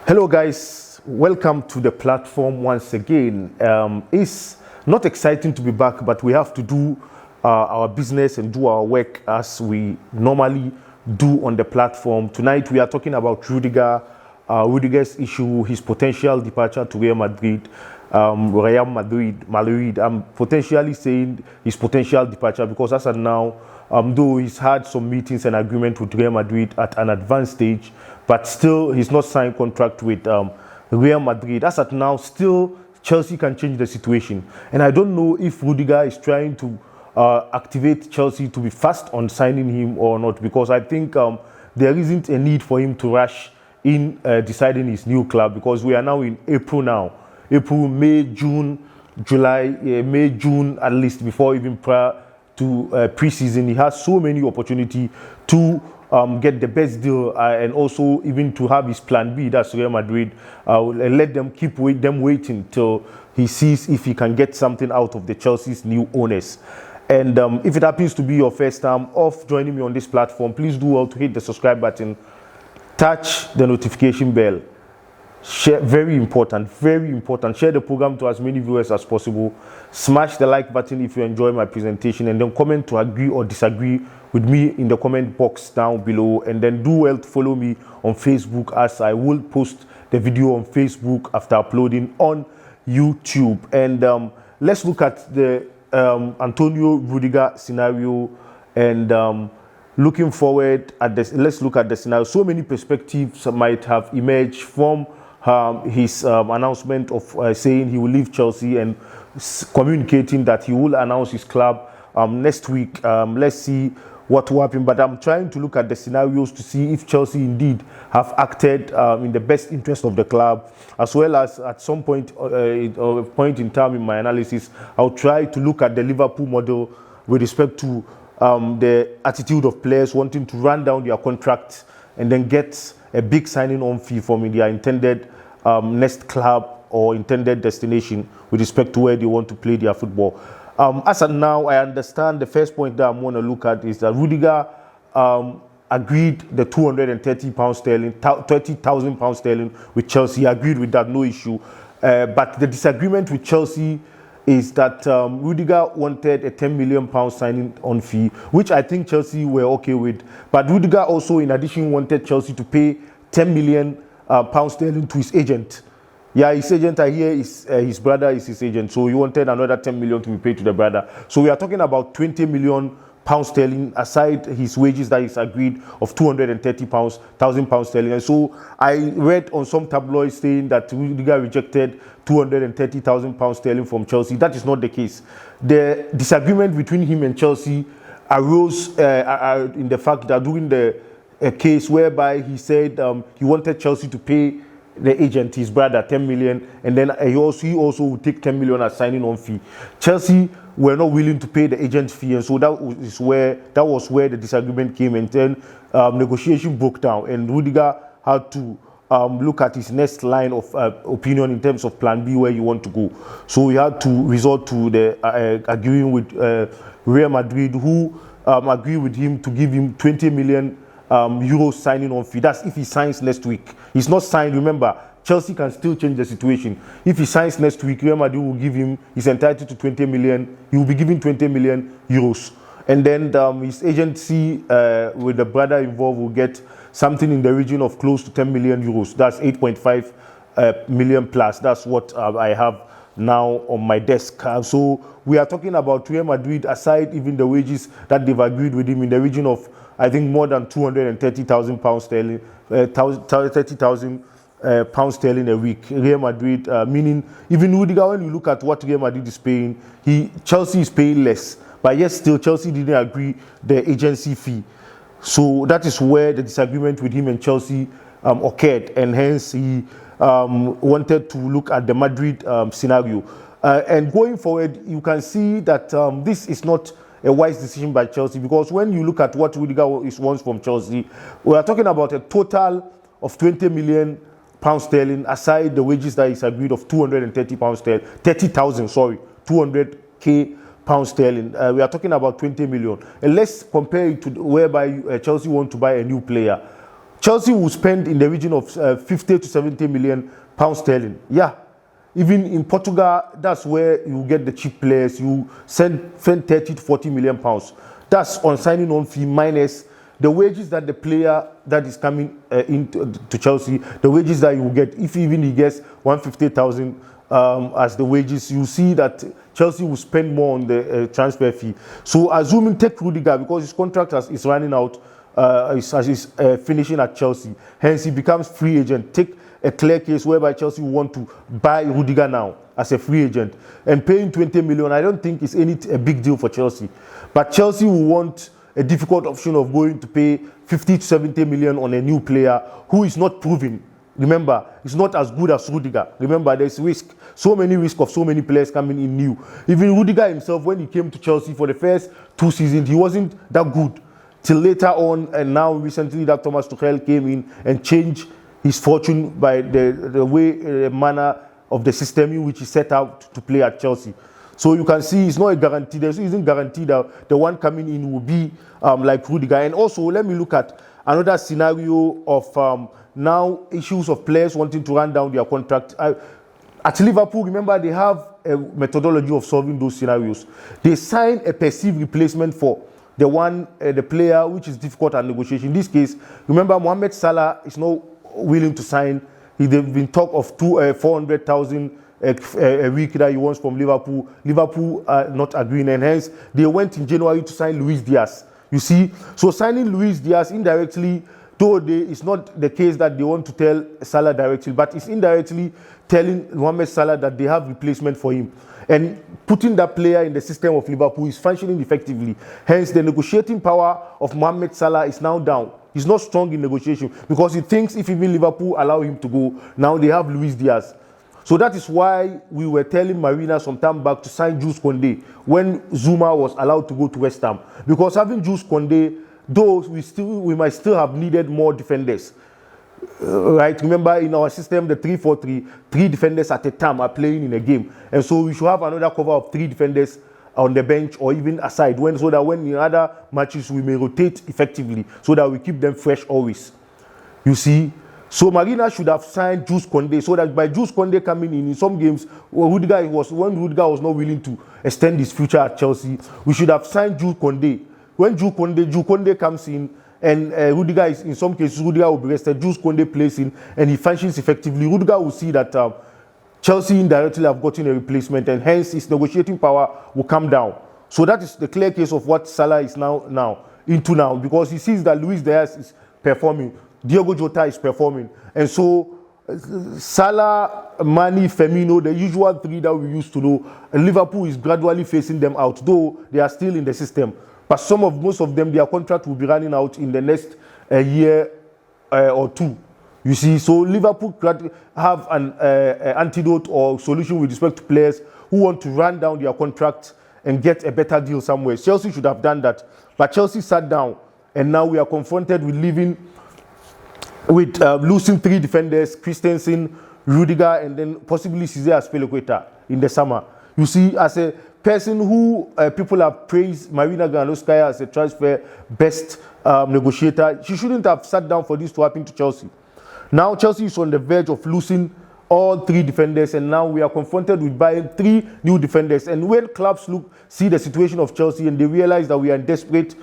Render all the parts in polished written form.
Hello guys, welcome to the platform once again. It's not exciting to be back, but we have to do our business and do our work as we normally do on the platform. Tonight we are talking about Rudiger's issue, his potential departure to Real Madrid. I'm potentially saying his potential departure because as of now, though he's had some meetings and agreement with Real Madrid at an advanced stage, but still he's not signed contract with Real Madrid. As at now, still Chelsea can change the situation. And I don't know if Rudiger is trying to activate Chelsea to be fast on signing him or not, because I think there isn't a need for him to rush in deciding his new club, because we are now in April now. April, May, June, July, May, June at least, before even prior to pre-season. He has so many opportunities to get the best deal and also even to have his plan B, that's Real Madrid, and let them keep waiting till he sees if he can get something out of the Chelsea's new owners. And if it happens to be your first time of joining me on this platform, please do well to hit the subscribe button, touch the notification bell. Share, very important, share the program to as many viewers as possible. Smash the like button if you enjoy my presentation, and then comment to agree or disagree with me in the comment box down below. And then do well to follow me on Facebook, as I will post the video on Facebook after uploading on YouTube. And let's look at the Antonio Rudiger scenario, and looking forward at this. Let's look at the scenario. So many perspectives might have emerged from his announcement of saying he will leave Chelsea and communicating that he will announce his club next week. Let's see what will happen. But I'm trying to look at the scenarios to see if Chelsea indeed have acted in the best interest of the club, as well as at some point in time in my analysis, I'll try to look at the Liverpool model with respect to the attitude of players wanting to run down their contracts and then get a big signing on fee from their intended next club or intended destination with respect to where they want to play their football. As of now, I understand the first point that I'm going to look at is that Rudiger agreed the £230 £30,000 sterling with Chelsea. He agreed with that, no issue. But the disagreement with Chelsea is that Rudiger wanted a £10 million signing on fee, which I think Chelsea were okay with. But Rudiger also, in addition, wanted Chelsea to pay £10 million sterling to his agent. Yeah, his agent, I hear his brother is his agent, so he wanted another 10 million to be paid to the brother. So we are talking about 20 million pounds sterling aside his wages that is agreed of £230,000 sterling. And so I read on some tabloids saying that Rudiger rejected £230,000 sterling from Chelsea. That is not the case. The disagreement between him and Chelsea arose in the fact that during the case whereby he said he wanted Chelsea to pay the agent, his brother, 10 million, and then he also would take 10 million as signing on fee. Chelsea were not willing to pay the agent fee, and so that was where the disagreement came, and then negotiation broke down, and Rudiger had to look at his next line of opinion in terms of plan B, where you want to go. So he had to resort to the agreeing with Real Madrid, who agreed with him to give him 20 million euros signing on fee. That's if he signs next week. He's not signed, remember, Chelsea can still change the situation. If he signs next week, Real Madrid will give him, he's entitled to 20 million, he will be given 20 million euros. And then his agency with the brother involved will get something in the region of close to 10 million euros. That's 8.5 million plus. That's what I have now on my desk. So we are talking about Real Madrid, aside even the wages that they've agreed with him, in the region of, I think, more than £230,000 sterling, £30,000 sterling a week. Real Madrid, meaning even Rudiger, when you look at what Real Madrid is paying, Chelsea is paying less. But yet still, Chelsea didn't agree the agency fee. So that is where the disagreement with him and Chelsea occurred, and hence he wanted to look at the Madrid scenario. And going forward, you can see that this is not a wise decision by Chelsea, because when you look at what Rudiger wants from Chelsea, we are talking about a total of 20 million pounds sterling, aside the wages that is agreed of £230 sterling, 30,000, sorry, 200k pounds sterling. We are talking about 20 million. And let's compare it to whereby Chelsea want to buy a new player. Chelsea will spend in the region of 50 to 70 million pounds sterling. Yeah. Even in Portugal, that's where you get the cheap players. You spend 30 to 40 million pounds. That's on signing on fee minus the wages that the player that is coming into Chelsea, the wages that you will get. If even he gets 150,000 as the wages, you see that Chelsea will spend more on the transfer fee. So assuming take Rudiger because his contract is running out, is finishing at Chelsea. Hence he becomes free agent. Take a clear case whereby Chelsea want to buy Rudiger now as a free agent and paying 20 million. I don't think it's a big deal for Chelsea, but Chelsea will want a difficult option of going to pay 50 to 70 million on a new player who is not proven. Remember, it's not as good as Rudiger. Remember, there's risk. So many risk of so many players coming in new. Even Rudiger himself, when he came to Chelsea for the first 2 seasons, he wasn't that good. Till later on, and now recently that Thomas Tuchel came in and changed his fortune by the way, manner of the system in which he set out to play at Chelsea. So you can see it's not a guarantee. There isn't guaranteed that the one coming in will be like Rudiger. And also, let me look at another scenario of now issues of players wanting to run down their contract. At Liverpool, remember, they have a methodology of solving those scenarios. They sign a perceived replacement for the player which is difficult at negotiation. In this case, remember, Mohamed Salah is not willing to sign. They've been talk of 400,000 a week that he wants from Liverpool. Liverpool are not agreeing, and hence they went in January to sign Luis Diaz. You see, so signing Luis Diaz indirectly, though it's not the case that they want to tell Salah directly, but it's indirectly telling Mohamed Salah that they have replacement for him. And putting that player in the system of Liverpool is functioning effectively. Hence, the negotiating power of Mohamed Salah is now down. He's not strong in negotiation because he thinks if even Liverpool allow him to go, now they have Luis Diaz. So that is why we were telling Marina some time back to sign Jules Koundé when Zuma was allowed to go to West Ham. Because having Jules Koundé, though we might still have needed more defenders. Right? Remember, in our system, the 3-4-3, 3 defenders at a time are playing in a game. And so we should have another cover of 3 defenders on the bench or even aside, so that when in other matches we may rotate effectively so that we keep them fresh always. You see? So Marina should have signed Jules Koundé so that by Jules Koundé coming in some games, when Rudiger was not willing to extend his future at Chelsea, we should have signed Jules Koundé. When Jules Koundé comes in, and Rudiger is, in some cases, Rudiger will be rested, Jules Koundé plays in, and he functions effectively. Rudiger will see that Chelsea indirectly have gotten a replacement, and hence his negotiating power will come down. So that is the clear case of what Salah is now into, because he sees that Luis Diaz is performing, Diogo Jota is performing, and so Salah, Mane, Firmino, the usual 3 that we used to know, Liverpool is gradually phasing them out, though they are still in the system. But most of them, their contract will be running out in the next year or 2. You see, so Liverpool have an antidote or solution with respect to players who want to run down their contract and get a better deal somewhere. Chelsea should have done that. But Chelsea sat down, and now we are confronted with losing 3 defenders, Christensen, Rudiger, and then possibly Cesar Azpilicueta in the summer. You see, as a person who people have praised Marina Granowskia as a transfer best negotiator, she shouldn't have sat down for this to happen to Chelsea. Now Chelsea is on the verge of losing all 3 defenders, and now we are confronted with buying 3 new defenders. And when clubs see the situation of Chelsea and they realize that we are in desperate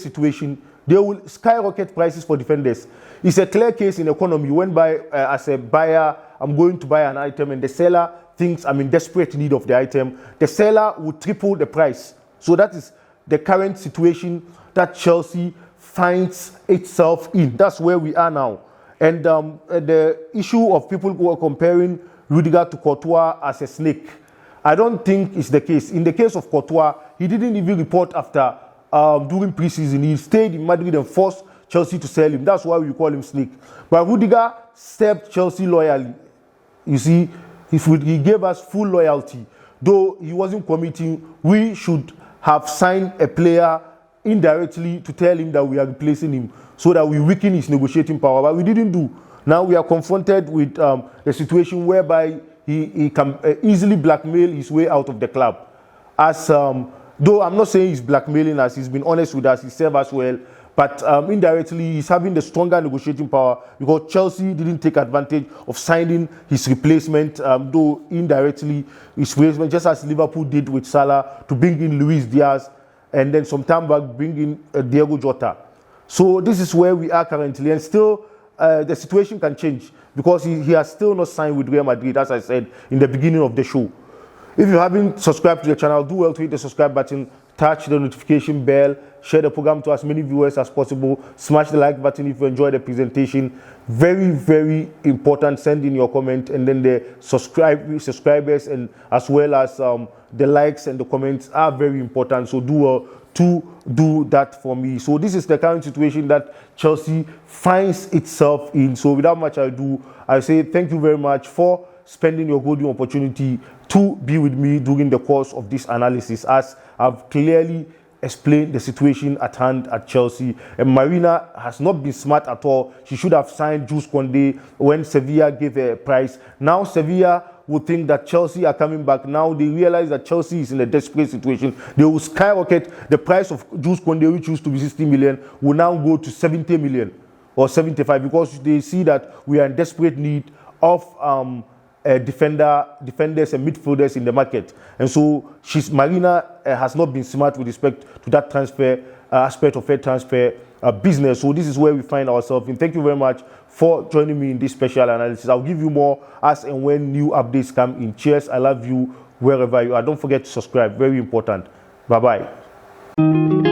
situation, they will skyrocket prices for defenders. It's a clear case in economy when as a buyer, I'm going to buy an item and the seller thinks I'm in desperate need of the item, the seller would triple the price. So that is the current situation that Chelsea finds itself in. That's where we are now. And the issue of people who are comparing Rudiger to Courtois as a snake, I don't think it's the case. In the case of Courtois, he didn't even report after during preseason. He stayed in Madrid and forced Chelsea to sell him. That's why we call him snake. But Rudiger served Chelsea loyally. You see, he gave us full loyalty. Though he wasn't committing, we should have signed a player indirectly to tell him that we are replacing him so that we weaken his negotiating power. But we didn't do. Now we are confronted with the situation whereby he can easily blackmail his way out of the club. Though I'm not saying he's blackmailing us, he's been honest with us, he served us well, but indirectly he's having the stronger negotiating power because Chelsea didn't take advantage of signing his replacement, though indirectly his replacement, just as Liverpool did with Salah to bring in Luis Diaz and then some time back bring in Diego Jota. So this is where we are currently, and still the situation can change because he has still not signed with Real Madrid, as I said in the beginning of the show. If you haven't subscribed to the channel, do well to hit the subscribe button, touch the notification bell, share the program to as many viewers as possible, smash the like button if you enjoy the presentation. Very, very important. Send in your comment, and then the subscribers and as well as the likes and the comments are very important. So do well to do that for me. So this is the current situation that Chelsea finds itself in. So without much ado, I say thank you very much for spending your golden opportunity to be with me during the course of this analysis, as I've clearly explained the situation at hand at Chelsea. And Marina has not been smart at all. She should have signed Jules Koundé when Sevilla gave her a price. Now Sevilla would think that Chelsea are coming back. Now they realize that Chelsea is in a desperate situation. They will skyrocket. The price of Jules Koundé, which used to be 60 million, will now go to 70 million or 75 because they see that we are in desperate need of defenders and midfielders in the market. And so Marina has not been smart with respect to that transfer aspect of her transfer business. So this is where we find ourselves. And thank you very much for joining me in this special analysis. I'll give you more as and when new updates come in. Cheers. I love you wherever you are. Don't forget to subscribe. Very important. Bye-bye.